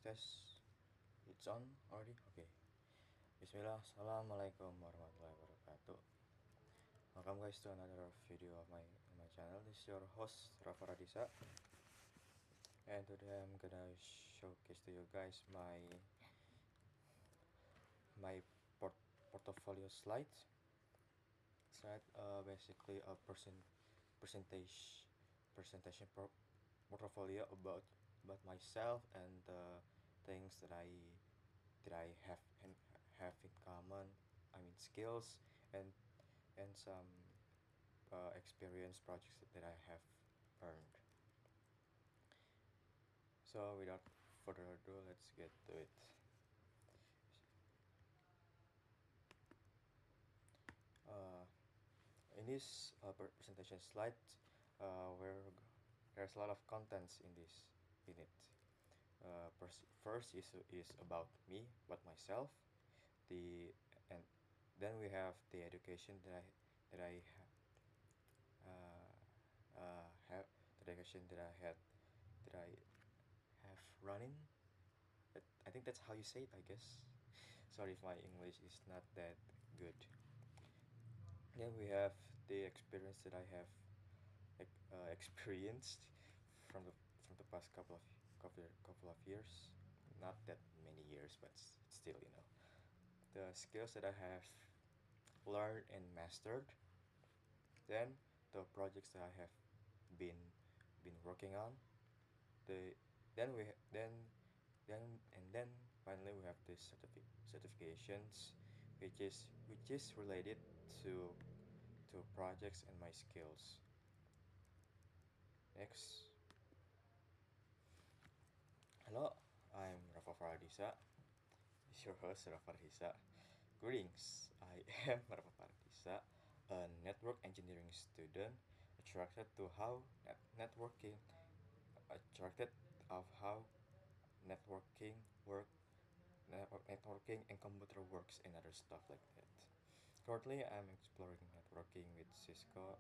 tes. It's on already? Okay. Bismillah. Assalamualaikum warahmatullahi wabarakatuh. Welcome guys to another video of my channel. This is your host Rafa Radisa, and today I'm gonna showcase to you guys my portfolio slides. Basically a percentage presentation portfolio about myself and the things that I have in common. I mean skills and some experience projects that I have earned. So without further ado, let's get to it. Uh, in this presentation slide, where there's a lot of contents in it. First is about me, about myself, the and then we have the education that I have the education that I have running. I think that's how you say it, I guess. Sorry if my English is not that good. Then we have the experience that I have experienced from the past couple of years. Not that many years, but still, the skills that I have learned and mastered. Then the projects that I have been working on. The then we then finally we have the certifications, which is related to projects and my skills. Next. Hello, I'm Rafa Faradisa. It's your host Rafa Faradisa. Greetings, I am Rafa Faradisa, a network engineering student attracted to how networking attracted of how networking work networking and computer works and other stuff like that. Currently, I'm exploring networking with Cisco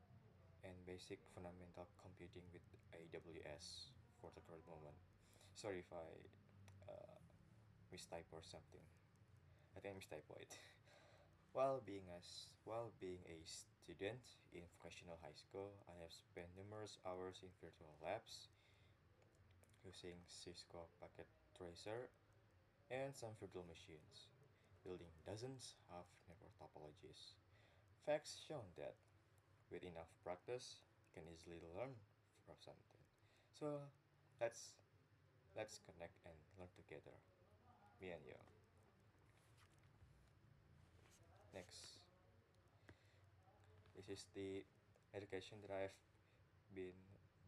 and basic fundamental computing with AWS for the current moment. Sorry if I mistype or something. I think I mistype it. While being a student in vocational high school, I have spent numerous hours in virtual labs using Cisco Packet Tracer and some virtual machines, building dozens of network topologies. Facts shown that with enough practice, you can easily learn from something. So let's connect and learn together, me and you. Next, this is the education that I have been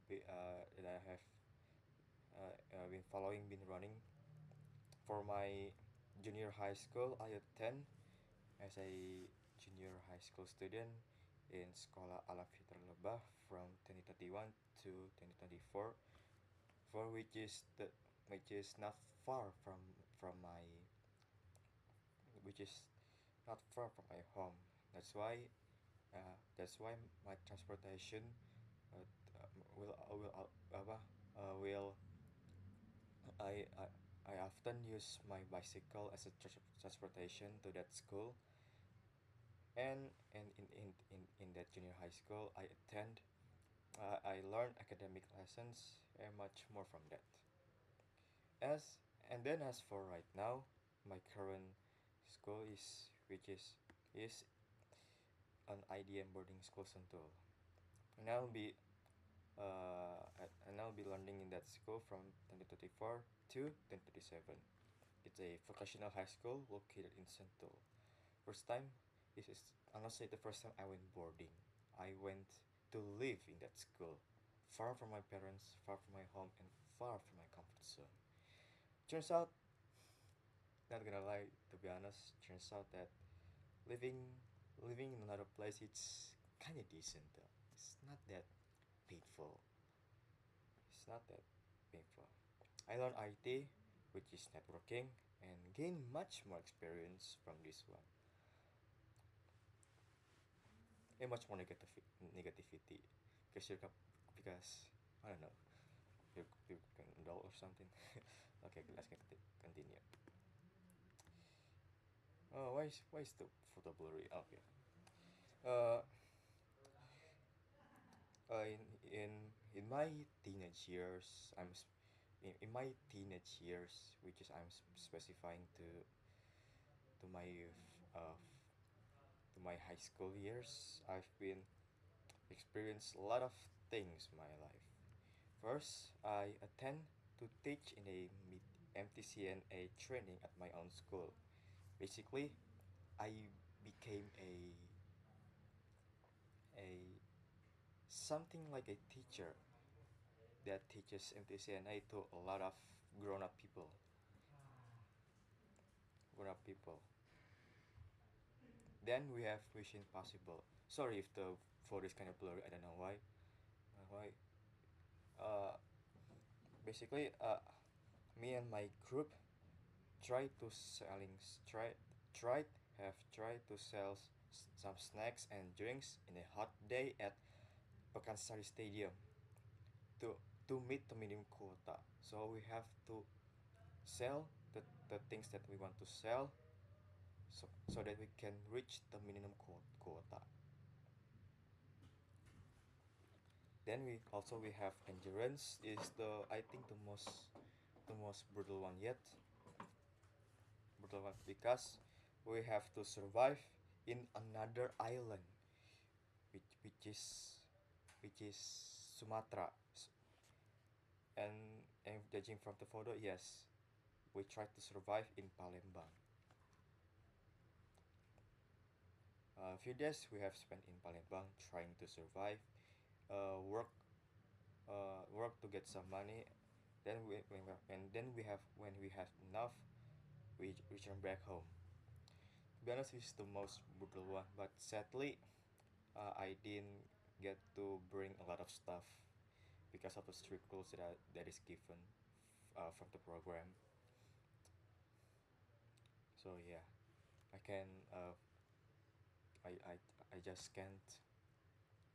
that I have been following, been running. For my junior high school, I attend as a junior high school student in Sekolah Alam Fitra Lebah from 2021 to 2024, for which is not far from my which is not far from my home. That's why my transportation uh, will I often use my bicycle as a transportation to that school. And in that junior high school I attend, I learn academic lessons and much more from that. As for right now, my current school is an IDM boarding school Sentul, and I'll be learning in that school from 2024 to 2027. It's a vocational high school located in Sentul. First time, this is honestly the first time I went boarding. I went to live in that school, far from my parents, far from my home, and far from my comfort zone. Turns out, not gonna lie, to be honest, turns out that living living in another place, it's kind of decent though. It's not that painful. It's not that painful. I learned IT, which is networking, and gain much more experience from this one. And much more negativity because because I don't know, you're dull or something. Okay, let's get why is the photo blurry? Okay. Uh, in in in my teenage years, in my teenage years, which is specifying to my to my high school years, I've been experienced a lot of things in my life. First, I attend to teach in a MTCNA training at my own school. Basically, I became a something like a teacher that teaches MTCNA to a lot of grown-up people. Grown-up people. Then we have Mission Possible. Sorry if the photo is kind of blurry. I don't know why. Why? Uh, basically, me and my group try to selling try tried tried to sell some snacks and drinks in a hot day at Pekansari Stadium to meet the minimum quota. So we have to sell the things that we want to sell, so that we can reach the minimum quota. Then we have endurance is the I think the most brutal one yet. Brutal one because we have to survive in another island, which is Sumatra. And judging from the photo, yes, we try to survive in Palembang. A few days we have spent in Palembang trying to survive, work, work to get some money. Then when we have enough, we return back home. To be honest, it's the most brutal one, but sadly, I didn't get to bring a lot of stuff because of the strict rules that is given from the program. So yeah, I can I I just can't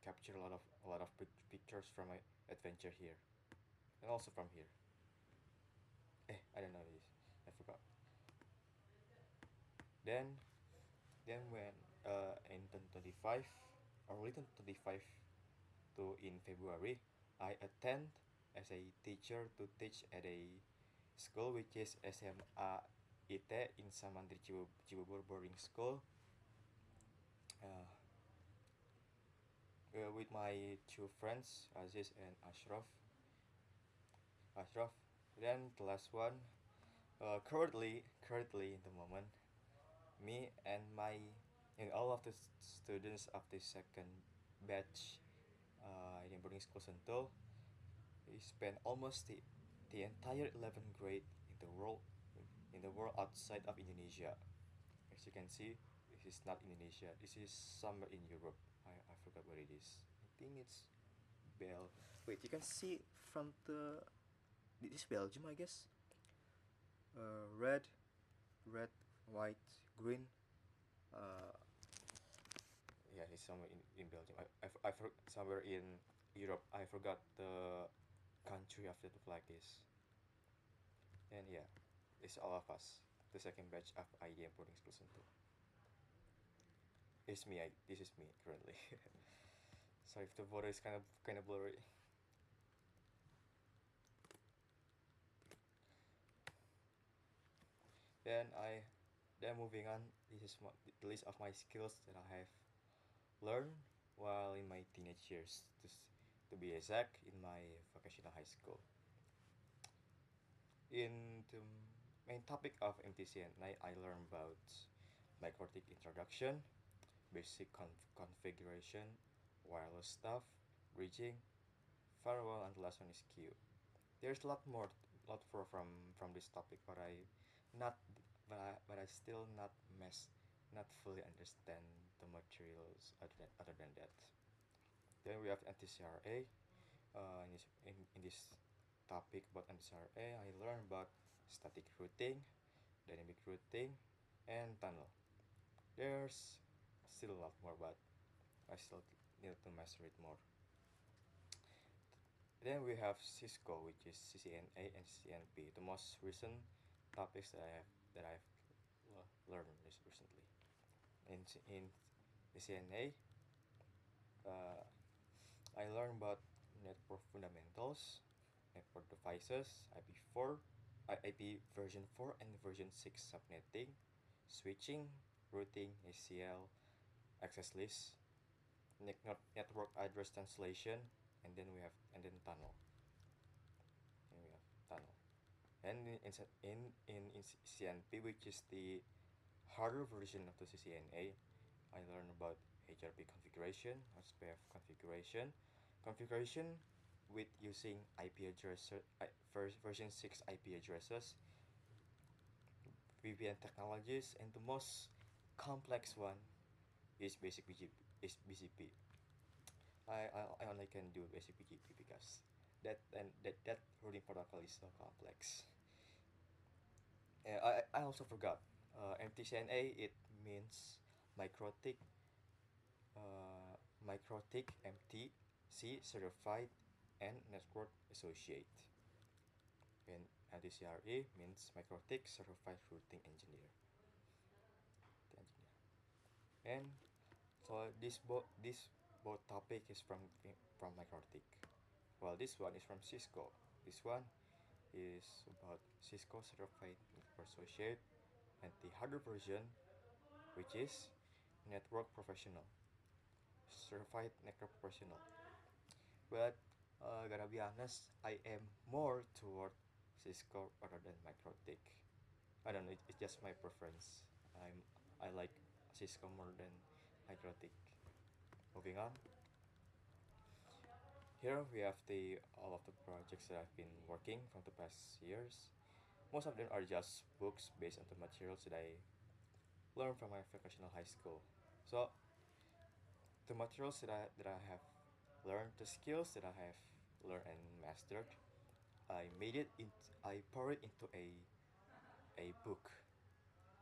capture a lot of pictures from my adventure here, and also from here. I don't know this. I forgot. Then when in 2025, early 2025 to in February, I attend as a teacher to teach at a school which is SMA IT in Samandri Cibubur boarding school. Uh, with my two friends Aziz and Ashraf. Ashraf. Then the last one, currently in the moment, me and all of the students of the second batch in boarding school Sentul, we spent almost the entire 11th grade in the world outside of Indonesia. As you can see, this is not Indonesia. This is somewhere in Europe. I forgot where it is. I think it's Bel. Wait, you can see from the. This is Belgium, I guess. Red, red, white, green. Uh, yeah, it's somewhere in Belgium. Somewhere in Europe. I forgot the country after the flag is. And yeah, it's all of us. The second batch of IDM boarding school center. It's me. This is me currently. Sorry if the photo is kind of blurry. Then I, then moving on. This is the list of my skills that I have learned while in my teenage years. To be exact, in my vocational high school. In the main topic of MTCN, I learned about microtik introduction, basic configuration, wireless stuff, bridging, firewall, and the last one is Q. There's a lot more, from this topic, not, but I still not fully understand the materials other than that. Then we have NTCRA. In this topic about NTCRA, I learned about static routing, dynamic routing, and tunnel. There's still a lot more, but I still need to master it more. Then we have Cisco, which is CCNA and CCNP, the most recent topics that I've learned this recently. In the CNA, uh, I learned about network fundamentals, network devices, IP4, IP version 4 and version 6 subnetting, switching, routing, ACL, access list, network address translation, and then we have and then tunnel. And we have tunnel. And in CNP, which is the harder version of the CCNA, I learned about HRP configuration, SPF configuration, configuration with using IP address version 6 IP addresses, VPN technologies, and the most complex one is basic BGP, is BCP. I only can do basic BGP because that routing protocol is so complex. I also forgot. MTCNA, it means microtic microtic MTC certified and network associate. And MTCRE means microtic certified routing engineer. The engineer. And so this both topic is from microtic. Well, this one is from Cisco. This one is about Cisco certified network associate, and the harder version, which is network professional, certified network professional. But gotta be honest, I am more toward Cisco rather than Microtik. I don't know, it's just my preference. I like Cisco more than Microtik. Moving on. Here we have the all of the projects that I've been working from the past years. Most of them are just books based on the materials that I learned from my vocational high school. So the materials that I have learned, the skills that I have learned and mastered, I made it in, I poured it into a book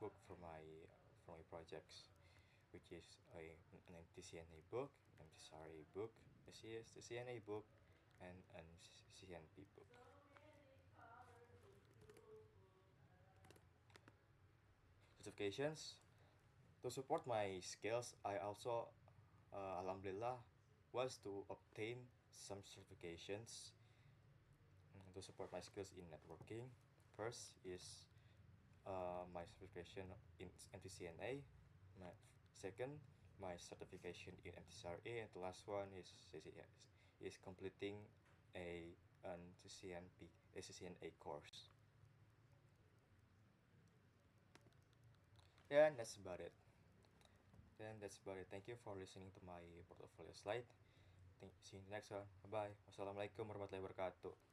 for my projects, which is an MTCNA book, MTSRA book, the CNA book, and an CNP book. Certifications to support my skills. I also, alhamdulillah, was to obtain some certifications to support my skills in networking. First is my certification in MTCNA. My second, my certification in MTCRA, and the last one is CCS, is completing an CCNP, a CCNA course. Yeah, and that's about it. Then that's about it. Thank you for listening to my portfolio slide. See you in the next one. Bye bye. Wassalamualaikum warahmatullahi wabarakatuh.